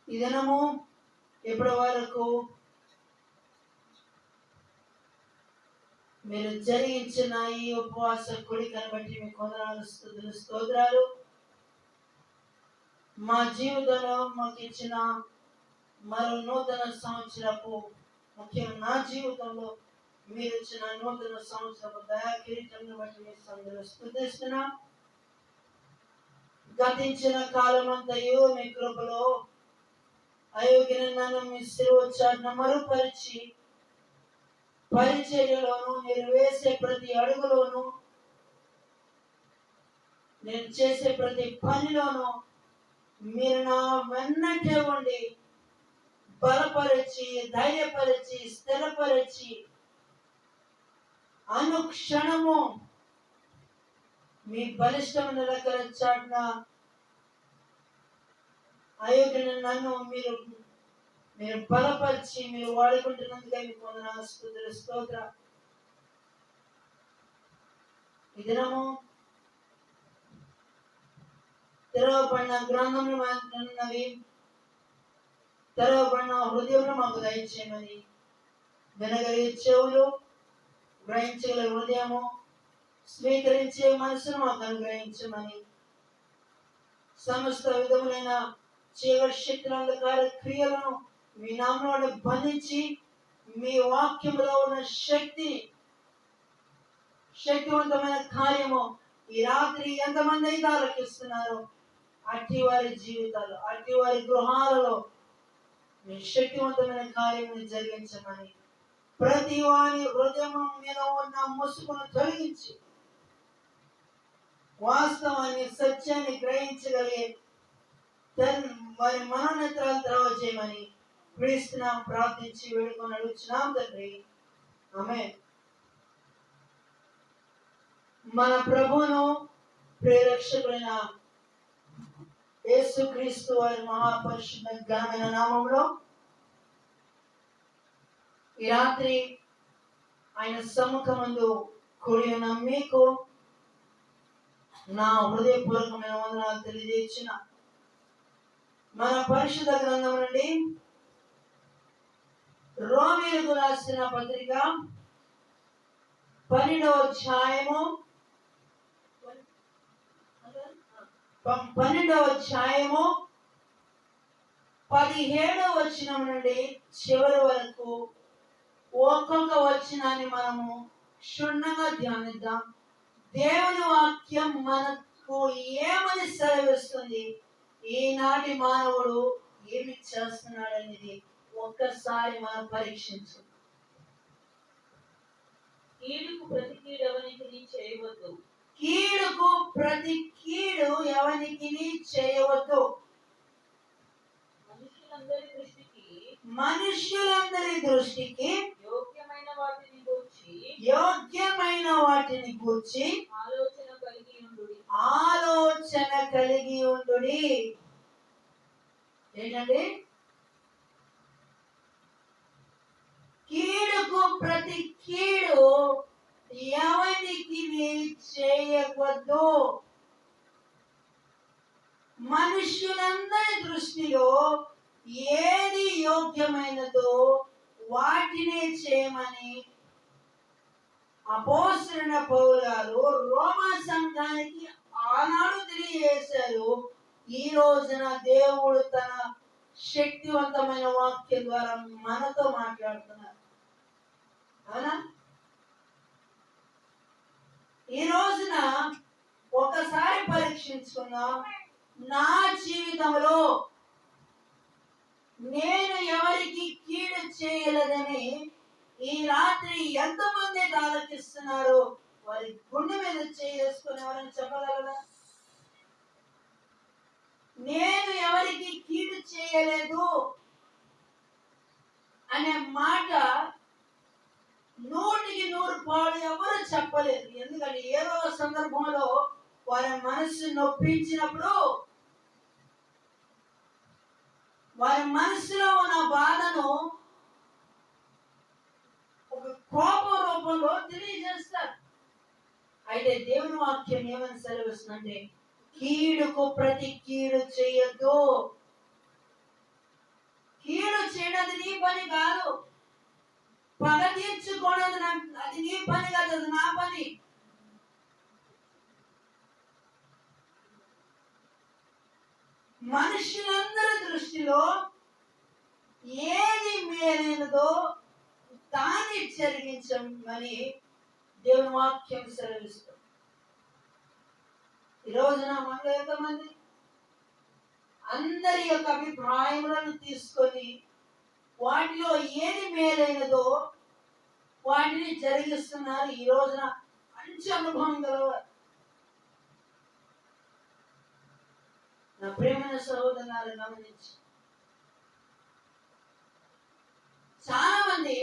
ఈ దినము ఇప్పటి వరకు మీరు జరిగించిన ఈ ఉపవాస కోడికను బట్టి మీకు వందనాలు, స్తుతులు, స్తోత్రాలు. మా జీవితంలో మాకు ఇచ్చిన మరో నూతన సంవత్సరపు, ముఖ్యంగా నా జీవితంలో మీరు ఇచ్చిన నూతన సంవత్సరపు దయా కిరీటంను బట్టి మీ సందులో స్తుతిస్తున్నా. గతించిన కాలం అంతయు మీ కృపలో అయోగ్యన నన్ను మీ శిలువచాటున మరుపరిచి, పరిచర్యలోను మీరు వేసే ప్రతి అడుగులోను, నేను చేసే ప్రతి పనిలోనూ మీరు నా వెన్నట్టే ఉండి బలపరిచి, ధైర్యపరిచి, స్థిరపరిచి, అనుక్షణము మీ బలిష్టమైన రెక్కల చాటున అయోగ్యన నన్ను మీరు బలపరిచి మీరు వాడుకుంటున్నందుకే మీకు వందనాలు, స్తుతులు, స్తోత్ర. ఈ దినము తెరవబడిన గ్రంథంలో ఉన్నవి, తెరవబడిన హృదయంలో మాకు దయచేయమని, వినగలిగే చెవులు, గ్రహించగల హృదయము, స్వీకరించే మనసును మాకు అనుగ్రహించమని, సమస్త విధములైన చీకటి శక్తుల అంధకార క్రియలను మీ నామంలో బంధించి, మీ వాక్యంలో ఉన్న శక్తివంతమైన కార్యము ఈ రాత్రి ఎంతమంది అయితే ఆలకిస్తున్నారు, అట్టి వారి జీవితాలు, అట్టి వారి గృహాలలో మీ శక్తివంతమైన కార్యమును జరిగించమని, ప్రతి వారి హృదయం మీద ఉన్న ముసుగును తొలగించి వాస్తవాన్ని, సత్యాన్ని గ్రహించగలిగే వారి మనోనేత్రాలు తెరవ చేయమని క్రీస్తునామం ప్రార్థించి వేడుకొని అడుగుచున్నాం తండ్రి, ఆమేన్. మన ప్రభువును ప్రియరక్షకుడైన యేసుక్రీస్తు వారి మహాపరిశుద్ధ ఘనమైన నామంలో ఈ రాత్రి ఆయన సమ్ముఖమందు కూడి ఉన్న మీకు నా హృదయపూర్వకమైన వందనాలు తెలియజేసిన మన పరిశుద్ధ గ్రంథం నుండి రోమీయులకు రాసిన పత్రిక 12వ అధ్యాయము 17వ వచనం నుండి చివరి వరకు ఒక్కొక్క వచనాన్ని మనము క్షుణ్ణంగా ధ్యానిద్దాం. దేవుని వాక్యం మనకు ఏమని సెలవిస్తుంది, ఈనాటి మానవుడు ఏమి చేస్తున్నాడనేది ఒక్కసారి మనం పరీక్షించు. కీడుకు ప్రతి కీడు ఎవనికి చేయవద్దు, కీడుకు ప్రతి కీడు ఎవనికి చేయవద్దు. మనుష్యులందరి దృష్టికి యోగ్యమైన వాటిని గూర్చి ఆలోచన కలిగి ఉండుడి. ఏంటండి? కీడుకు ప్రతి కీడు ఎవరికి చేయవద్దు. మనుష్యులందరి దృష్టిలో ఏది యోగ్యమైనదో వాటినే చేయమని అపోస్తలుడైన పౌలు గారు రోమా సంఘానికి ఆనాడు తెలియజేశారు. ఈ రోజున దేవుడు తన శక్తివంతమైన వాక్యం ద్వారా మనతో మాట్లాడుతున్నారు. అవునా? ఈ రోజున ఒకసారి పరీక్షించుకుందాం. నా జీవితంలో నేను ఎవరికి కీడు చేయలేదని ఈ రాత్రి ఎంతమంది ఆలోచిస్తున్నారు? వారి గుండె మీద చేసుకుని ఎవరైనా చెప్పగలరా? నేను ఎవరికి కీడు చేయలేదు అనే మాట 100% ఎవరు చెప్పలేదు. ఎందుకంటే ఏదో సందర్భంలో వారి మనసు నొప్పించినప్పుడు, వారి మనసులో ఉన్న బాధను ఒక కోప రూపంలో తెలియజేస్తారు. అయితే దేవుని వాక్యం ఏమని సెలవిస్తుందంటే, కీడుకు ప్రతి కీడు చేయొద్దు. పని కాదు. పగ తీర్చుకోవడం అది నీ పని కాదు, అది నా పని. మనుషులందరి దృష్టిలో ఏది మేలైనదో దాన్ని జరిగించమని దేవుని వాక్యం సెలవిస్తుంది. ఈ రోజున మనలో ఎంతమంది అందరి యొక్క అభిప్రాయములను తీసుకొని వాటిలో ఏది మేలైనదో వాటిని జరిగిస్తున్నారు. ఈ రోజున మంచి అనుభవం గలవారు. నా ప్రేమైన సహోదరులను గమనించి, చాలా మంది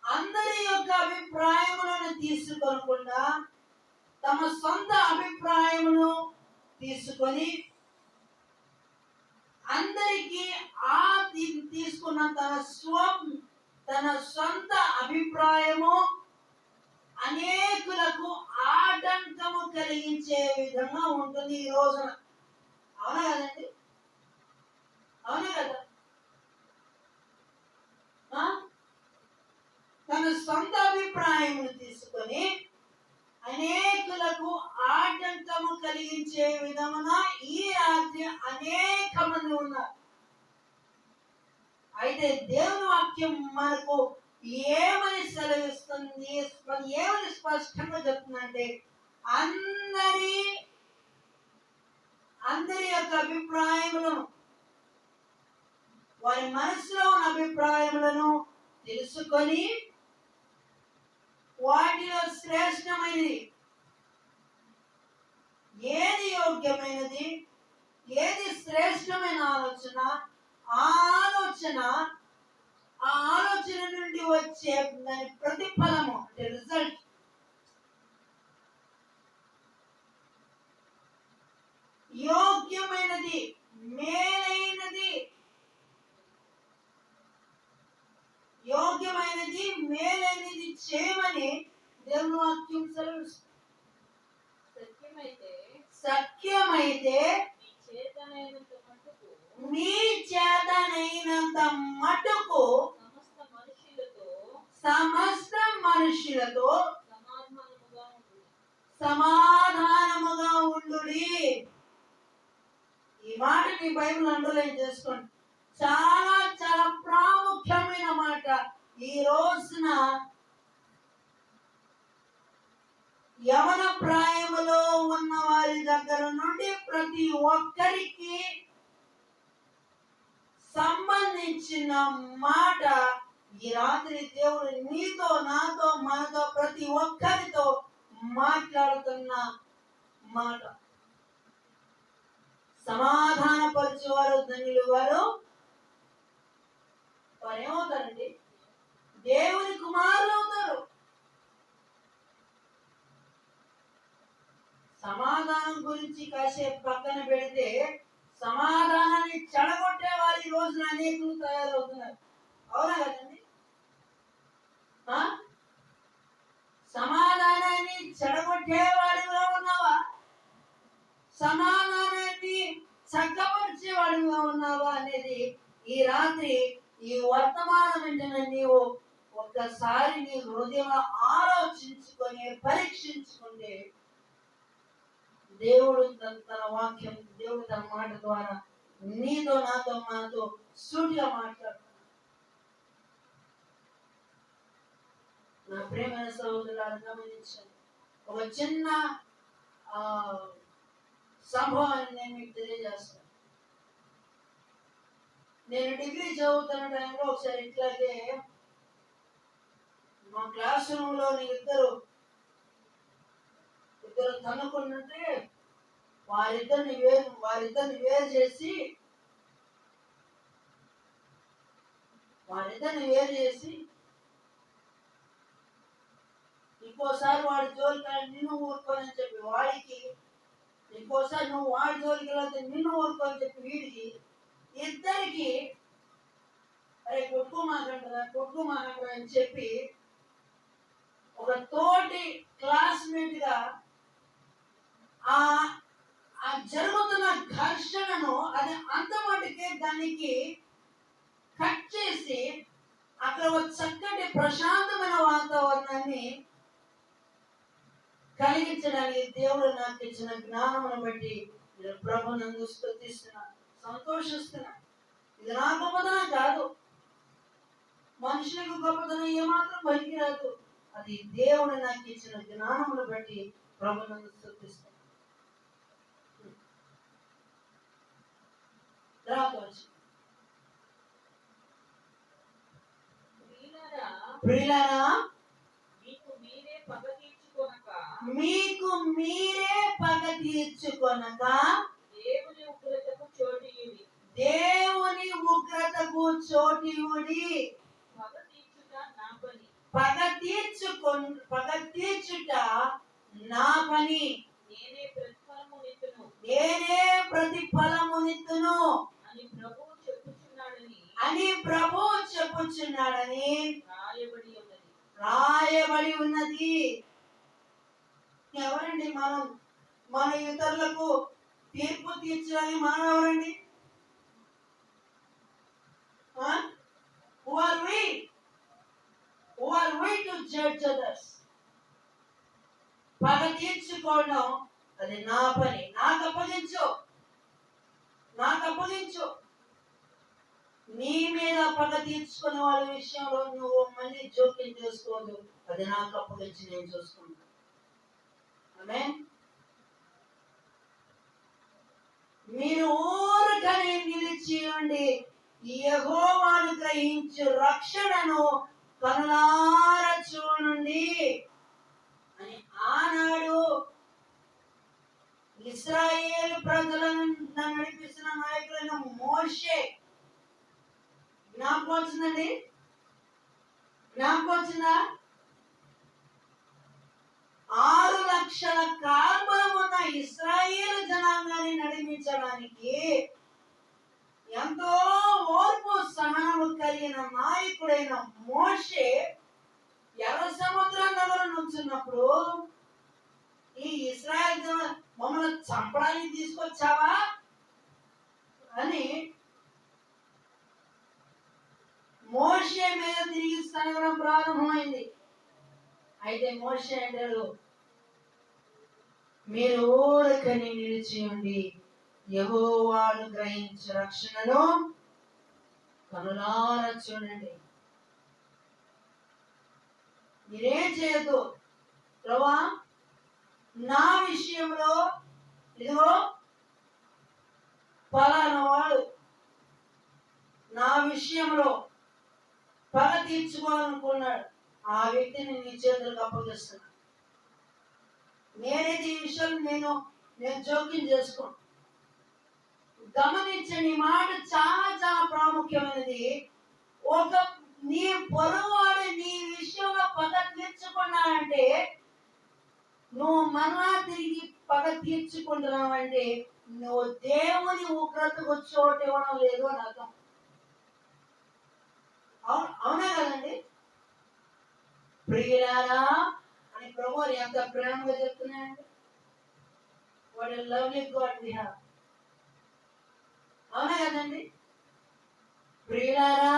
అందరి యొక్క అభిప్రాయములను తీసుకోకుండా తమ సొంత అభిప్రాయమును తీసుకొని అందరికీ తీసుకున్న తన సొంత అభిప్రాయము అనేకులకు ఆటంకము కలిగించే విధంగా ఉంటుంది ఈ రోజున. అవునా కదండి? అవునా కదా? తన సొంత అభిప్రాయమును తీసుకొని అనేకులకు ఆటంకము కలిగించే విధమున ఈ రాత్రి అనేక మంది ఉన్నారు. అయితే దేవుని వాక్యం మనకు ఏమని సెలవిస్తుంది, ఏమని స్పష్టంగా చెప్తుందంటే, అందరి యొక్క అభిప్రాయములను, వారి మనసులో ఉన్న అభిప్రాయములను తెలుసుకొని వాటిలో శ్రేష్టమైనది ఏది, యోగ్యమైనది ఏది, శ్రేష్టమైన ఆలోచన, ఆ ఆలోచన నుండి వచ్చే దాని ప్రతిఫలము అంటే రిజల్ట్ యోగ్యమైనది, మేలైనది, చేయమని దేవుని వాక్యం సెలవిస్తుంది. సత్యమైతే మీ చేతనైనంత మటుకు సమస్త మనుషులతో సమాధానముగా ఉండుడి. ఈ మాట మీ బైబిల్ అండర్లైన్ చేసుకోండి. చాలా చాలా ప్రాముఖ్యమైన మాట. ఈ రోజున యవన ప్రాయములో ఉన్న వారి దగ్గర నుండి ప్రతి ఒక్కరికి సంబంధించిన మాట ఈ రాత్రి దేవుడు నీతో, నాతో, మనతో, ప్రతి ఒక్కరితో మాట్లాడుతున్న మాట. సమాధానపరిచేవారు ధన్యులు, వారు ఏమవుతారండి? దేవుని కుమారులు అవుతారు. సమాధానం గురించి కాసేపు పక్కన పెడితే, సమాధానాన్ని చెడగొట్టే వారు ఈ రోజున అనేకులు తయారవుతున్నారు. అవునా కదండి? సమాధానాన్ని చెడగొట్టేవాడిగా ఉన్నావా? సమాధానాన్ని చక్కపరిచేవాడిగా ఉన్నావా అనేది ఈ రాత్రి ఈ వర్తమానం వెంటనే నీవు ఒక్కసారి నీ హృదయంలో ఆలోచించుకొని పరీక్షించుకుంటే దేవుడు తన వాక్యం, దేవుడు తన మాట ద్వారా నీతో, నాతో, మనతో సూటిగా మాట్లాడుతున్నాడు. నా ప్రేమైన సహోదరులను గమనించండి. ఒక చిన్న సంభవాన్ని నేను మీకు తెలియజేస్తాను. నేను డిగ్రీ చదువుతున్న టైంలో ఒకసారి ఇట్లాగే మా క్లాస్ రూమ్ లో ఇద్దరు తన్నుకుంటుంటే వారిద్దరిని వేరు చేసి ఇంకోసారి వాడి జోలికి నిన్ను ఊరుకోనని చెప్పి వాడికి, ఇంకోసారి నువ్వు వాడి జోలికి వెళ్తే నిన్ను ఊరుకోని చెప్పి వీడికి, ఇద్దరికి అరే కొట్టుకోమాకంటారా అని చెప్పి ఒక తోటి క్లాస్మేట్ గా ఆ జరుగుతున్న ఘర్షణను అది అంతమటుకే దానికి చేసి అక్కడ ఒక చక్కటి ప్రశాంతమైన వాతావరణాన్ని కలిగించడానికి దేవుడు నాకు ఇచ్చిన జ్ఞానమును బట్టి నేను ప్రభునందు స్తుతిస్తున్నా, సంతోషిస్తున్నా. ఇది నా గొప్పతనం కాదు, మనుషులకు గొప్పతనం ఏమాత్రం పనికిరాదు. అది దేవుడు నాకు ఇచ్చిన జ్ఞానమును బట్టి ప్రభునందు స్తుతిస్తున్నా. రావచ్చు ప్రియులారా, మీకు మీరే పగ తీర్చుకొనక మీకు మీరే పగ తీర్చుకొనక దేవుని ఉగ్రతకు చోటియుడి. దేవుని ఉగ్రతకు చోటియుడి. పగ తీర్చుట నా పని, పగ తీర్చుట నా పని, నేనే ప్రతిఫలమునిత్తును నేనే ప్రతిఫలమునిత్తును అని ప్రభువు చెప్పుచున్నాడని అని ప్రభువు చెప్పుచున్నాడని రాయబడి ఉన్నది. రాయబడి ఉన్నది. ఎవరండి మనం? మన ఇతరులకు తీర్పు తీర్చడానికి మనం ఎవరండి? Who are we? Who are we to judge others? పగ తీర్చుకోవడం అది నా పని. నాకు అప్పగించు, నాకు అప్పగించు. నీ మీద పగ తీర్చుకునే వాళ్ళ విషయంలో నువ్వు మళ్ళీ జోక్యం చేసుకోవద్దు. అది నాకు అప్పగించి నేను చూసుకుంటాను. ఆమేన్. మీరు ఊరకనే నిలిచి ఉండి యెహోవాను గ్రహించు రక్షణను కనులారా చూడండి అని ఆనాడు ఇశ్రాయేలు ప్రజలను నడిపిస్తున్న నాయకులైన మోషే జ్ఞాపకం వచ్చిందండి? జ్ఞాపకం వచ్చిందా? 6 లక్షల కాల్బలం ఉన్న ఇశ్రాయేలు జనాంగాన్ని నడిపించడానికి ఎంతో ఓర్పు సహనము కలిగిన నాయకుడైన మోషే ఎర్ర సముద్రం దగ్గర నుంచున్నప్పుడు ఈ ఇశ్రాయేల్ మమ్మల్ని చంపడానికి తీసుకొచ్చావా అని మోషే మీద తిరిగి సనగడం ప్రారంభమైంది. అయితే మోషే అంటాడు, మీరు ఊరకని నిలిచి ఉండి యెహోవాను గ్రహించు రక్షణను కనులారా చూడండి. మీరేం చేయొద్దు. ప్రభువా, నా విషయంలో ఇదిగో పలానా వాడు నా విషయంలో పగ తీర్చుకోవాలనుకున్నాడు, ఆ వ్యక్తిని నీ చేతులకు అప్పగిస్తున్నా. నేనైతే ఈ విషయం నేను జోక్యం చేసుకోను. గమనించండి, ఈ మాట చాలా చాలా ప్రాముఖ్యమైనది. ఒక నీ పొరవాడు నీ విషయంలో పగ తీర్చుకున్నాడంటే నువ్వు మరలా తిరిగి పగ తీర్చుకుంటున్నావంటే నువ్వు దేవుని ఉగ్రతకు చోటు ఇవ్వడం లేదు అని అర్థం. అవునా కదండి? ప్రియులారా అని ప్రభువు ఎంత ప్రేమగా చెప్తున్నాయండి. What a lovely God we have. అవునా కదండి? ప్రియులారా,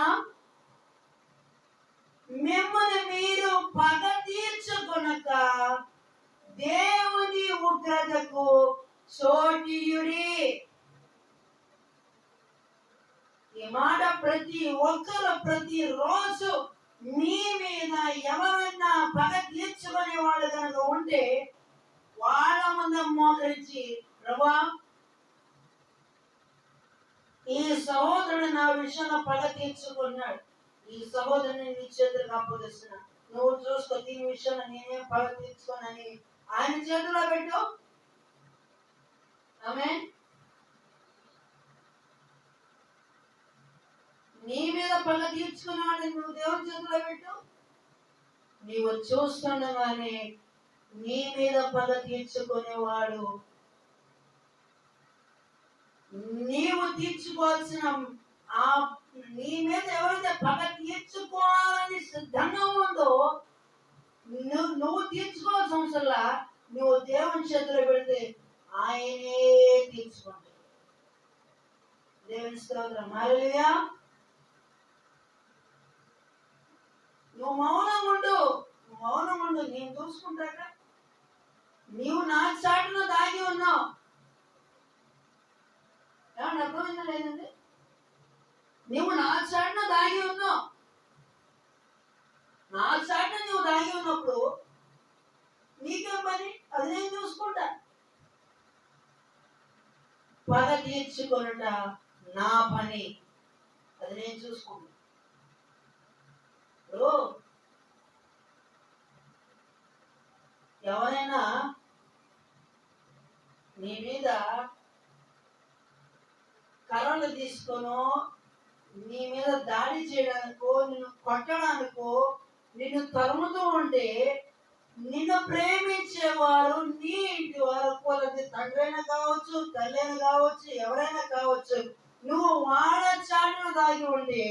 మిమ్మల్ని మీరు పగ తీర్చుకొనక దేవుని ఉగ్రతకు చోటియుడి. ఈ మాట ప్రతి ఒక్కరు ప్రతి రోజు మీ మీద ఎవరన్నా పగ తీర్చుకునే వాళ్ళు కనుక ఉంటే వాళ్ళ ముందు మోకరించి, ప్రభువా, ఈ సహోదరుడు నా విషయంలో పగ తీర్చుకున్నాడు, ఈ సహోదరుని నీ చేతులకు అప్పగిస్తున్నా, నువ్వు చూసుకో, దీని విషయంలో నేనేం పగ తీర్చుకోనని ఆయన చేతిలో పెట్టు. ఆమేన్. నీ మీద పగ తీర్చుకున్నాడు నువ్వు దేవుని చేతిలో పెట్టు. నీవు చూస్తుండగానే నీ మీద పగ తీర్చుకునేవాడు నీవు తీర్చుకోవాల్సిన ఆ నీ మీద ఎవరైతే పగ తీర్చుకోవాలని సిద్ధంగా ఉందో నువ్వు తీర్చుకోవాల్సిన అవసరంలా, నువ్వు దేవుని చేతిలో పెడితే ఆయనే తీర్చుకుంటాడు. దేవుని స్తోత్రం. హల్లెలూయా. నువ్వు మౌనంగా ఉండు, మౌనంగా ఉండు, నేను చూసుకుంటాక. నీవు నా చాటున దాగి ఉన్నావు. ఏమన్నా అర్థమైందా లేదండి? నువ్వు నా చాటున దాగి ఉన్నావు. నా చాటున నువ్వు దాగి ఉన్నప్పుడు నీకేం పని? అది నేను చూసుకుంటా. పగ తీర్చుకొనుట నా పని, అది నేను చూసుకుంటా. ఇప్పుడు ఎవరైనా నీ మీద కర్రలు తీసుకోనో, నీ మీద దాడి చేయడానికో, నిన్ను కొట్టడానికో, నిన్ను తరుముతూ ఉంటే, నిన్ను ప్రేమించేవారు నీ ఇంటి వారు, వాళ్ళది తండ్రైనా కావచ్చు, తల్లైనా కావచ్చు, ఎవరైనా కావచ్చు, నువ్వు వాళ్ళ చాటున దాగి ఉంటే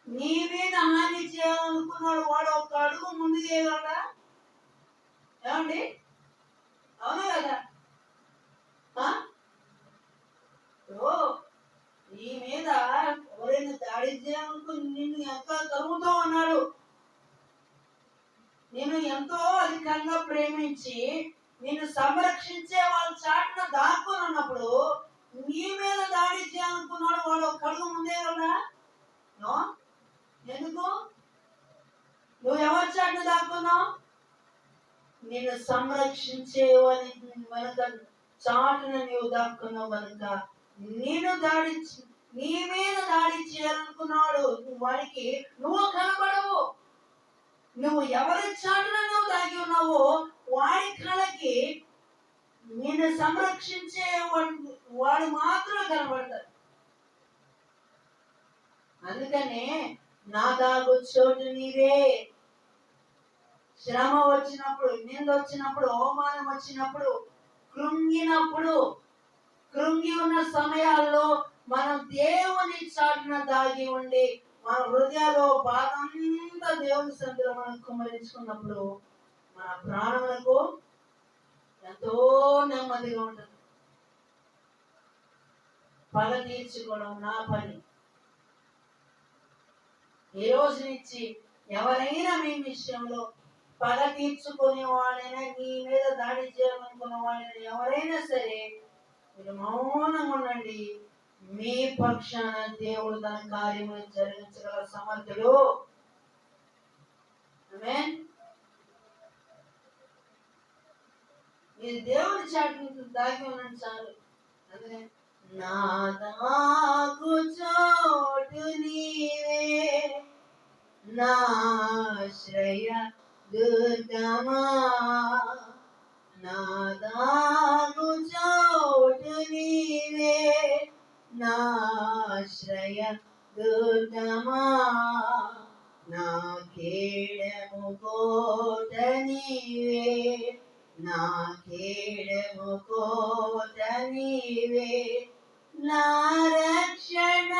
నీ మీద హాని చేయాలనుకున్నాడు వాడు ఒక అడుగు ముందు చేయగలడా? ఏమండి? అవునా కదా? నీ మీద ఎవరైనా దాడి చేయాలనుకుని నిన్ను ఎంతో తరుగుతూ ఉన్నాడు, నిన్ను ఎంతో అధికంగా ప్రేమించి నిన్ను సంరక్షించే వాళ్ళ చాటున దాక్కుని ఉన్నప్పుడు నీ మీద దాడి చేయాలనుకున్నాడు వాడు ఒక అడుగు ముందే కదా? ఎందుకు? నువ్వు ఎవరి చాటున దాక్కున్నావు? నిన్ను సంరక్షించేవని వెనక చాటున నీవు దాక్కున్నావు కనుక నేను నీ మీద దాడి చేయాలనుకున్నాడు వాడికి నువ్వు కనబడవు. నువ్వు ఎవరి చాటున నువ్వు దాగి ఉన్నావో వాడి కళకి నిన్ను సంరక్షించే వాడు మాత్రం కనబడతాడు. అందుకనే నా దాగు చోటు నీవే. శ్రమ వచ్చినప్పుడు, నింద వచ్చినప్పుడు, అవమానం వచ్చినప్పుడు, కృంగి ఉన్న సమయాల్లో మనం దేవుని చాటున దాగి ఉండి మన హృదయాల్లో బాధ అంతా దేవుని సన్నిధిలో మనం కుమ్మరించుకున్నప్పుడు మన ప్రాణములకు ఎంతో నెమ్మదిగా ఉంటుంది. పగ తీర్చుకోవడం నా పని. ఈ రోజు నుంచి ఎవరైనా మీ విషయంలో పగ తీర్చుకునే వాళ్ళైనా, నీ మీద దాడి చేయాలనుకున్న వాళ్ళైనా, ఎవరైనా సరే మీరు మౌనంగా ఉండండి. మీ పక్షాన దేవుడు తన కార్యములు జరిగించగల సమర్థుడు. ఆమేన్. మీరు దేవుని చాటు దాగి ఉండండి చాలు. అందుకే నా దాగు చోటు నీవే, నా ఆశ్రయ దుర్గమా, నా దాగు చోటు నీవే, నా ఆశ్రయ దుర్గమా, నా కేడము కోట నీవే, నా కేడము కోట నీవే, నా రక్షణ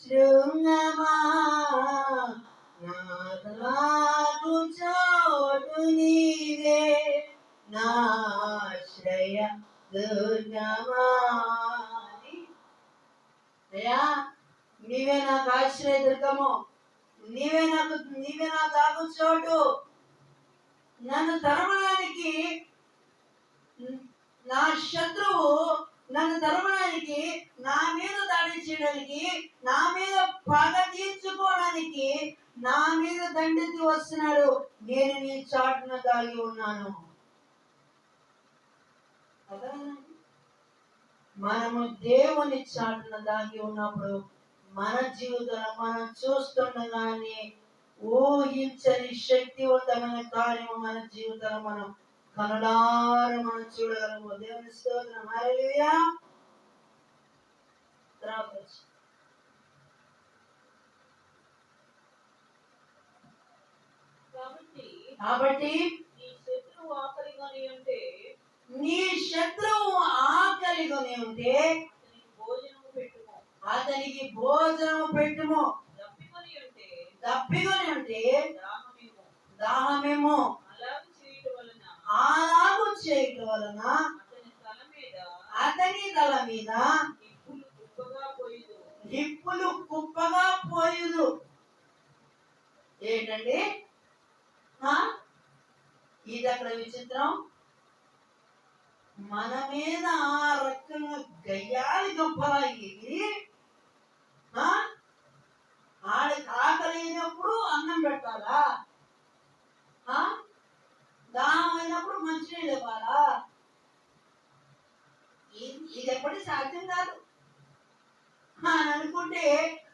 శృంగమా, నా దాగు చోటు నీవే, నా ఆశ్రయ దుర్గమా. అయ్యా, నీవే నాకు ఆశ్రయ దుర్గము, నీవే నా దాగు చోటు. నన్ను తరమడానికి, నా శత్రువు నన్ను తరమడానికి, నా మీద దాడి చేయడానికి, నా మీద పగ తీర్చుకోవడానికి, నా మీద దండెత్తి వస్తున్నాడు. నేను నీ చాటున దాగి ఉన్నాను. మనము దేవుని చాటున దాగి ఉన్నప్పుడు మన జీవితంలో మనం చూస్తుండగానే ఊహించని శక్తివంతమైన కార్యము మన జీవితంలో మనం కనులారా మనం చూడగలము. దేవుని స్తోత్రం. హల్లెలూయా. కాబట్టి నీ శత్రువు ఆకలిగొని ఉంటే అతనికి భోజనము పెట్టుము. దప్పికొని ఉంటే దాహమేమో. అలాగు చేయటం వలన అతని తల మీద నిప్పులు కుప్పగా పోయుదు. ఏంటండి? ఆ? ఇది అక్కడ విచిత్రం. మన మీద ఆ రకంగా గయ్యాలి గొప్పలా ఎగిరి ఆ? ఆడికి ఆకలి అయినప్పుడు అన్నం పెట్టాలా? ఆ? దాహం అయినప్పుడు మంచినీళ్ళు ఇవ్వాలా? ఇది ఎప్పటికీ సాధ్యం కాదు అని అనుకుంటే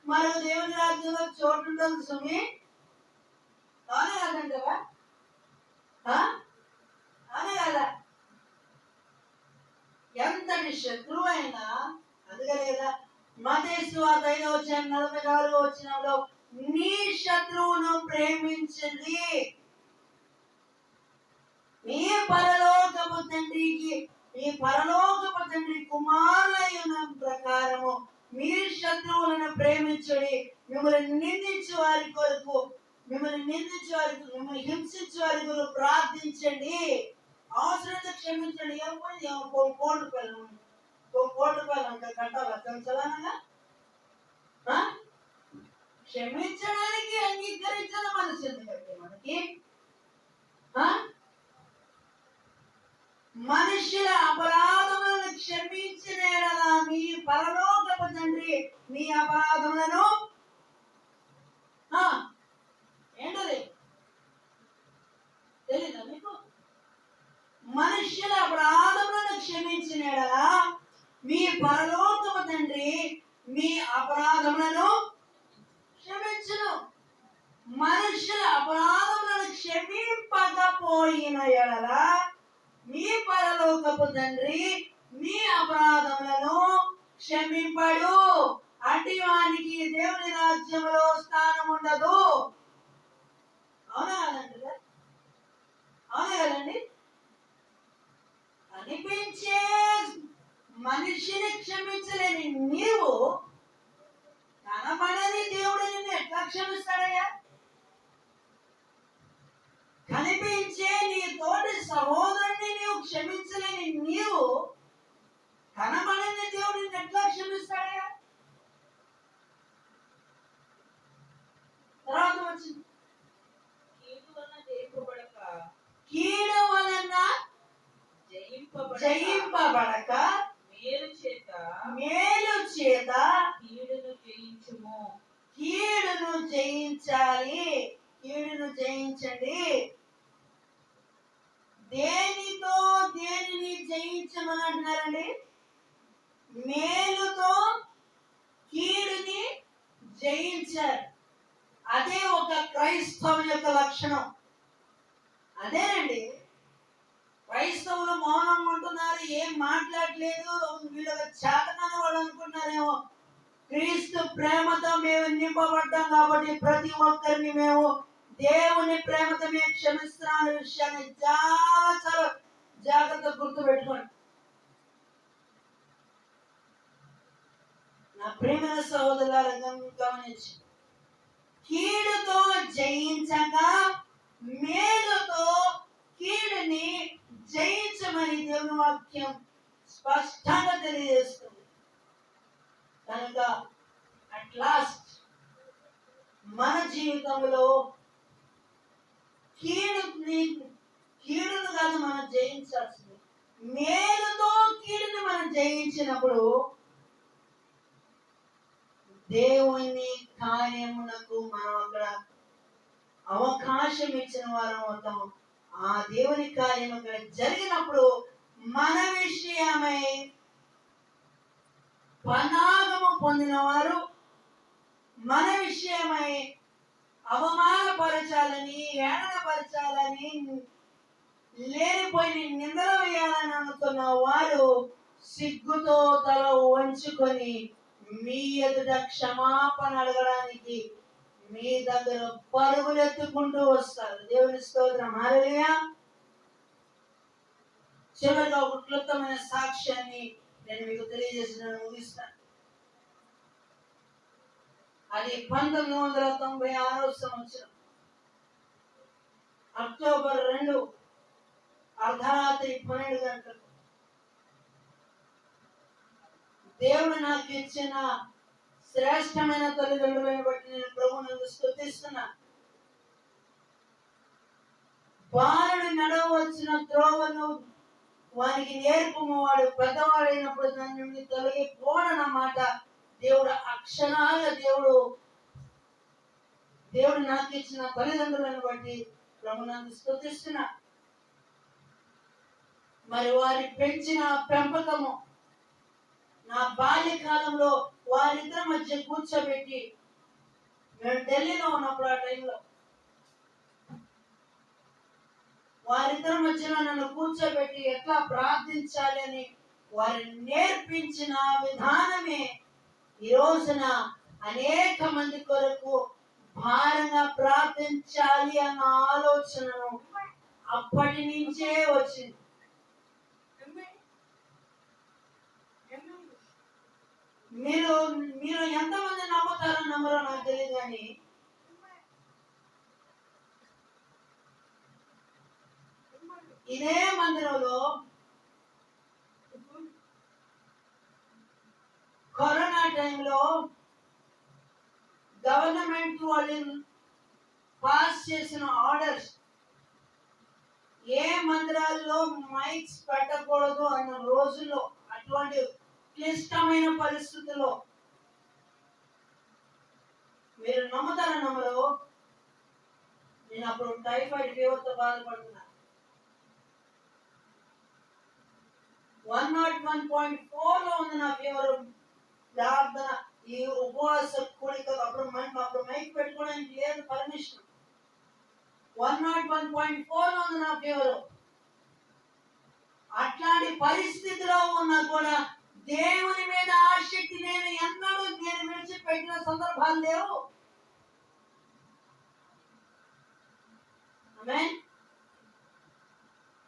మరో దేవుని రాజ్యంలో చోటు ఉంటుంది సుమి. అవునే కాదండి కదా? అవునే కదా? ఎంతటి శత్రువు అయినా అందుకే కదా మత్తయి సువార్త 5:44 నీ శత్రువును ప్రేమించండి, మీ పరలోకపు తండ్రి కుమారులైన ప్రకారము మీరు శత్రువులను ప్రేమించండి, మిమ్మల్ని హింసించే వారి కొరకు ప్రార్థించండి, అవసరంగా క్షమించండి. కోటి రూపాయలు అంత కట్టాలా తెలుసలానగా? క్షమించడానికి అంగీకరించిన మనసు ఎందుకంటే మనకి మనుషుల అపరాధములను క్షమించిన మీ పరలోకపు తండ్రి మీ అపరాధములను ఏంటది తెలీదా మీకు? మనుషుల అపరాధములను క్షమించిన మీ పరలోకపు తండ్రి మీ అపరాధములను క్షమించును. మనుషుల అపరాధములను క్షమింపకపోయిన ఎడల మీ పరలోకపు తండ్రి మీ అపరాధములను క్షమింపడు. అట్టి వానికి దేవుని రాజ్యంలో స్థానం ఉండదు. అవునా కదండి? అవునా కదండి? అనిపించే మనిషిని క్షమించలేని నీవు కనబడని దేవుడు నిన్ను ఎట్లా క్షమిస్తాడయ్యా? కనిపించే నీ తోటి సహోదరుని నీవు క్షమించలేని నీవు కనబడని దేవుడు నిన్ను ఎట్లా క్షమిస్తాడయ్యా? తర్వాత వచ్చింది కీడు వలన జయింపబడక మేలు చేత కీడును జయించాలి. కీడును జయించండి. దేనితో దేనిని జయించమని అంటున్నారండి? మేలుతో కీడుని జయించారు. అదే ఒక క్రైస్తవుని యొక్క లక్షణం. అదేనండి, క్రైస్తవులు మౌనంగా ఉంటున్నారు, ఏం మాట్లాడలేదు, వీళ్ళకి చేతనని వాళ్ళు అనుకుంటున్నారేమో. క్రీస్తు ప్రేమతో మేము నింపబడ్డాం కాబట్టి ప్రతి ఒక్కరిని మేము దేవుని ప్రేమతో మేము క్షమిస్తున్నాం అనే విషయాన్ని చాలా జాగ్రత్త గుర్తు పెట్టుకోండి. నా ప్రేమైన సహోదరులారా గమనించి, కీడుతో జయించగా మేలుతో కీడుని జయించమని దేవుని వాక్యం స్పష్టంగా తెలియజేస్తుంది. కనుక అట్ లాస్ట్ మన జీవితంలో కీడును కాదు మనం జయించాల్సింది, మేలుతో కీడుని మనం జయించినప్పుడు దేవుని కార్యమునకు మనం అక్కడ అవకాశం ఇచ్చిన వారం అవుతాం. ఆ దేవుని కార్యం అక్కడ జరిగినప్పుడు మన విషయమై పనాగము పొందిన వారు మన విషయమై అవమానపరచాలని, ఏడనపరచాలని, లేనిపోయి నిందలు వేయాలని అనుకున్న వారు సిగ్గుతో తల వంచుకొని మీ ఎదుట క్షమాపణ అడగడానికి మీ దగ్గర పరుగులెత్తుకుంటూ వస్తారు. దేవుని స్తోత్రం. హల్లెలూయా. చివరిగా ఒక క్లుప్తమైన సాక్ష్యాన్ని నేను మీకు తెలియజేసిన ముగిస్తాను. అది 1996 సంవత్సరం అక్టోబర్ 2 అర్ధరాత్రి 12 గంటలకు దేవుడు నాకు ఇచ్చిన శ్రేష్టమైన తల్లిదండ్రులను బట్టి నేను ప్రభువును స్తుతిస్తున్నా. బాలుడు నడవవలసిన త్రోవను వానికి నేర్పము, వాడు పెద్దవాడైనప్పుడు దాని నుండి తొలగిపోనన్నమాట. దేవుడు అక్షరాలుగా దేవుడు నాకు ఇచ్చిన తల్లిదండ్రులను బట్టి ప్రభునందు స్తుతిస్తున్నా. మరి వారి పెంచిన పెంపకము, నా బాల్యకాలంలో వారిద్దరి మధ్య కూర్చోబెట్టి, మేము ఢిల్లీలో ఉన్నప్పుడు ఆ టైంలో వారిద్దరి మధ్యలో నన్ను కూర్చోబెట్టి ఎట్లా ప్రార్థించాలి అని వారిని నేర్పించిన విధానమే ఈ రోజున అనేక మంది కొరకు భారంగా ప్రార్థించాలి అన్న ఆలోచనను అప్పటి నుంచే వచ్చింది. మీరు మీరు ఎంతమంది నమ్ముతారో నమ్మరో నాకు తెలియదు, కానీ ఇదే మందిరంలో కరోనా టైంలో గవర్నమెంట్ వాళ్ళు పాస్ చేసిన ఆర్డర్స్, ఏ మందిరాల్లో మైక్స్ పెట్టకూడదు అన్న రోజుల్లో, అటువంటి క్లిష్టమైన పరిస్థితుల్లో మీరు నమ్ముతారా నమ్మరు, నేను అప్పుడు టైఫాయిడ్ ఫీవర్తో బాధపడుతున్నా. 101.4 లో ఉంది నా ఫీవర్. ప్రార్థన, ఈ ఉపవాస కూడిక అప్పుడు మైక్ పెట్టుకోవడానికి లేదు పర్మిషన్. 101.4 లో ఉంది నా ఫీవర్. అట్లాంటి పరిస్థితిలో ఉన్నా కూడా దేవుని మీద ఆసక్తి నేను విడిచిపెట్టిన సందర్భాలు లేవు.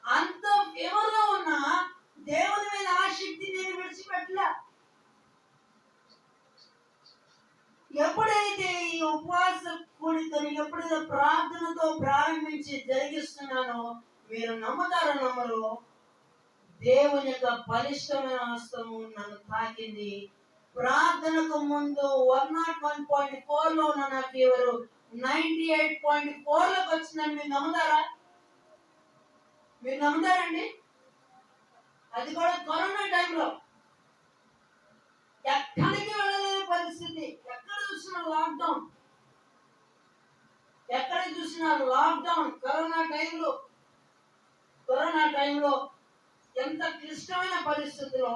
అంత ఫీవర్లో ఉన్నా దేవుని మీద ఆసక్తి నేను విడిచిపెట్టలే. ఎప్పుడైతే ఈ ఉపవాస కూడికను ఎప్పుడైతే ప్రార్థనతో ప్రారంభించి జరిగిస్తున్నానో, మీరు నమ్ముతారో నమ్మరు, దేవుని యొక్క బలిష్టమైన హస్తము నన్ను తాకింది. ప్రార్థనకు ముందు 101.4 లో ఉన్న నా ఫీవర్ 98.4 లోకి వచ్చిందని మీరు నమ్ముతారా? మీరు నమ్ముతారండి? అది కూడా కరోనా టైంలో ఎక్కడికి వెళ్ళలేని పరిస్థితి, ఎక్కడ చూసినా లాక్డౌన్. కరోనా టైంలో ఎంత క్లిష్టమైన పరిస్థితిలో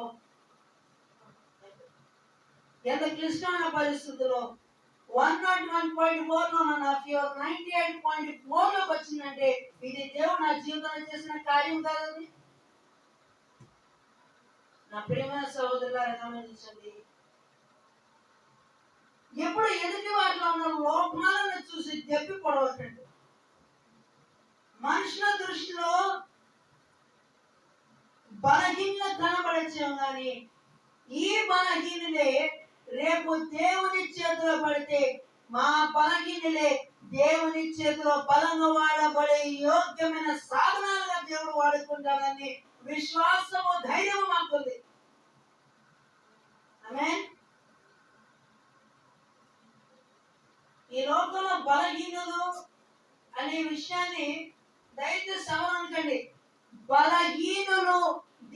101.4 లో నా ఫీవర్ 98.4 లోకి వచ్చిందంటే ఇది దేవుడు నా జీవితంలో చేసిన కార్యం కాదండి. నా ప్రియమైన సహోదరులారా గమనించండి, ఎప్పుడు ఎదుటి వారిలో ఉన్న లోపాలను చూసి దెప్పి పొడవకండి. మనుషుల దృష్టిలో బలహీన కనబడచ్చాం, కానీ ఈ బలహీనులే రేపు దేవుని చేతిలో పడితే మా బలహీనులే దేవుని చేతిలో బలంగా వాడబడే యోగ్యమైన సాధనాలుగా దేవుడు వాడుకుంటాడని విశ్వాసము, ధైర్యము మాకుంది. ఆమేన్. ఈ లోకంలో బలహీనులు అనే విషయాన్ని దయచేసి అనుకోండి. బలహీనులు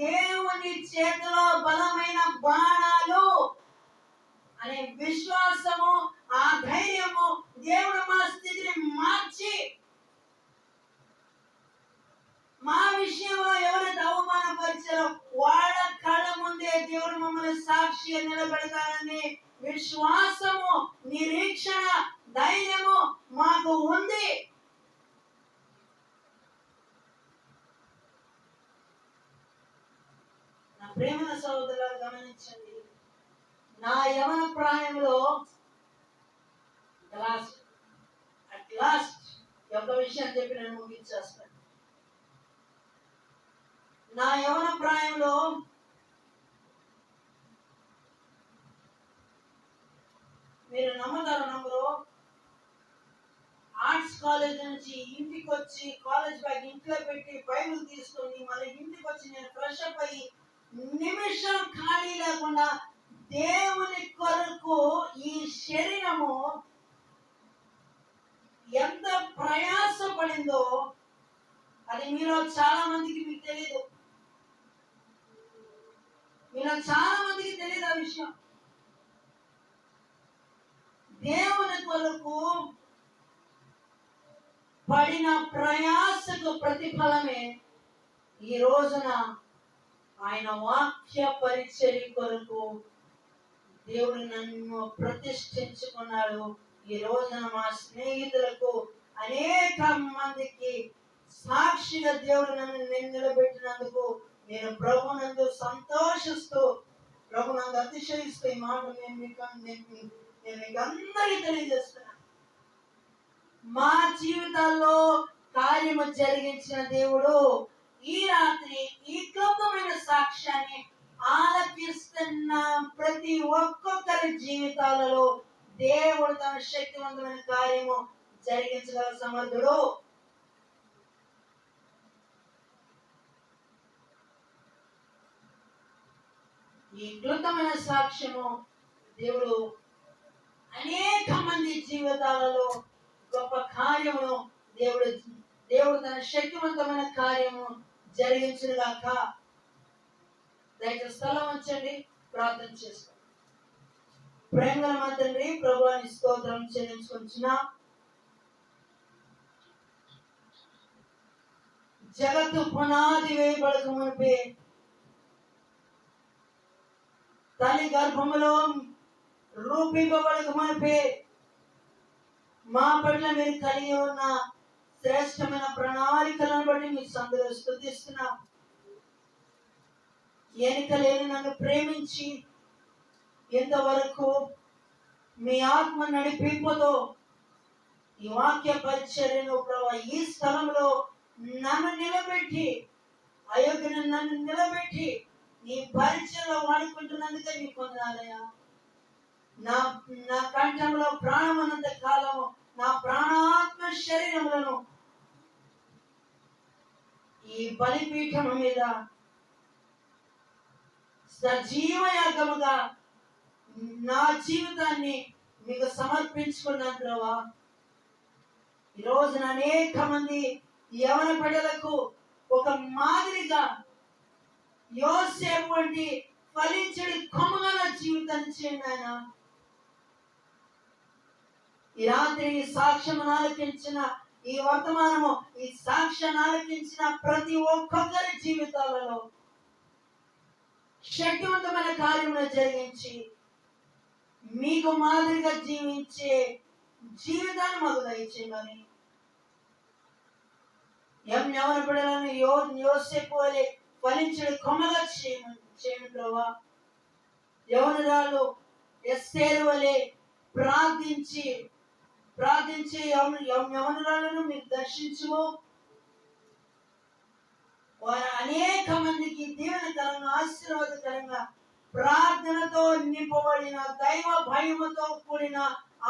దేవుని చేతిలో బలమైన బాణాలు అనే విశ్వాసము, ఆ ధైర్యము దేవుడు మా స్థితిని మార్చి, మా విషయంలో ఎవరైతే అవమానపరిచారో వాళ్ళ కళ్ళ ముందే దేవుడు మమ్మల్ని సాక్షిగా నిలబెడతాడని విశ్వాసము, నిరీక్షణ, ధైర్యము మాకు ఉంది. నా ప్రేమ సహోదరులు గమనించండి, నా యవన ప్రాయంలో అట్ లాస్ట్ ఒక విషయం చెప్పి నేను ముగించేస్తాను. నా యవన ప్రాయంలో మీరు నమ్మతారో నమ్మరు, ఆర్ట్స్ కాలేజ్ నుంచి ఇంటికి వచ్చి కాలేజ్ బ్యాగ్ ఇంట్లో పెట్టి బైబిల్ తీసుకొని మళ్ళీ ఇంటికి వచ్చి నేను ఫ్రెష్ అప్ అయ్యి నిమిషం ఖాళీ లేకుండా దేవుని కొరకు ఈ శరీరము ఎంత ప్రయాసపడిందో అది మీలో చాలా మందికి మీకు తెలియదు. మీలో చాలా మందికి తెలియదు ఆ విషయం. దేవుని కొరకు పడిన ప్రయాసకు ప్రతిఫలమే ఈ రోజున ఆయన వాక్య పరిచర్య కొరకు దేవుడు నన్ను ప్రతిష్ఠించుకున్నాడు. ఈ రోజున మా స్నేహితులకు అనేక మందికి సాక్షిగా దేవుడు నన్ను నిలబెట్టినందుకు నేను ప్రభునందు సంతోషిస్తూ, ప్రభునందు అతిశయిస్తూ ఈ మాట నేను మీకు అందరికీ తెలియజేస్తున్నాను. మా జీవితాల్లో కార్యము జరిగించిన దేవుడు ఈ రాత్రి ఈ క్లుప్తమైన సాక్ష్యాన్ని ఆలకిస్తున్న ప్రతి ఒక్కొక్కరి జీవితాలలో దేవుడు తన శక్తివంతమైన కార్యము జరిగించగల సమర్థుడు. ఈ క్లుప్తమైన సాక్ష్యము దేవుడు అనేక మంది జీవితాలలో గొప్ప కార్యమును దేవుడు తన శక్తివంతమైన కార్యము జరిగించుగాక. దయచేసి స్థలం ఉంచండి, ప్రార్థన చేసుకోండి. ప్రేమగల మా తండ్రి, ప్రభువాని స్తోత్రం చెల్లించుకుంటున్నా. జగత్తు పునాది వేయబడక మునిపే తల్లి గర్భములో రూపింపబడక మునిపే మా పట్ల మీరు కలిగి ఉన్న శ్రేష్టమైన ప్రణాళికలను బట్టి మీకు సందరూ స్తుతిస్తున్నాం. ఎన్నిక లేని నన్ను ప్రేమించి ఇంతవరకు మీ ఆత్మ నడిపింపుతో ఈ వాక్య పరిచర్యను ప్రభు ఈ స్థలంలో నన్ను నిలబెట్టి, అయోగ్యను నన్ను నిలబెట్టి నీ పరిచయలో వాడుకుంటున్నందుకే మీకు వందనాలయ్యా. నా కంఠంలో ప్రాణం ఉన్నంత కాలము నా ప్రాణాత్మ శరీరములను ఈ బలిపీఠం మీద సజీవయాగముగా నా జీవితాన్ని మీకు సమర్పించుకున్నాను ప్రభా. ఈ రోజున అనేక మంది యవన బిడ్డలకు ఒక మాదిరిగా యోసేపు వంటి ఫలించడి కొమ్మగా నా జీవితాన్ని చేయండి ఆయన. ఈ రాత్రి ఈ సాక్ష్యం ఆలకించిన, ఈ వర్తమానము ఈ సాక్ష్యాన్ని ఆలకించిన ప్రతి ఒక్కొక్కరి జీవితాలలో శక్తివంతమైన కార్యములు జరిగించి మీకు మాదిరిగా జీవించే జీవితాన్ని మాకు దయచేయమని, యవన బిడ్డలను యోసేపు వలె ఫలించడి కొమ్మగా చేయను ప్రభా. యవనురాలు ఎస్తేరు వలె ప్రార్థించి యవనురాలను మీరు దర్శించుము. వారు అనేక మందికి దీవెనకరంగా ఆశీర్వాదకరంగా ప్రార్థనతో నింపబడిన దైవ భయముతో కూడిన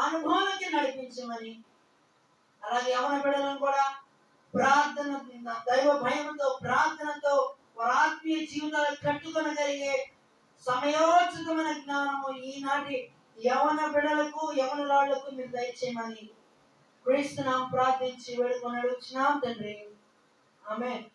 అనుభవానికి నడిపించమని, అలాగే యవన బిడ్డలను కూడా ప్రార్థన, దైవ భయంతో ప్రార్థనతో వారి ఆత్మీయ జీవితాలు కట్టుకొనగలిగే సమయోచితమైన జ్ఞానము ఈనాటి యవన బిడ్డలకు యవనురాళ్లకు మీరు దయచేయమని క్రీస్తు నామమున ప్రార్థించి వేడుకొని అడుగుచున్నాం తండ్రి. ఆమేన్.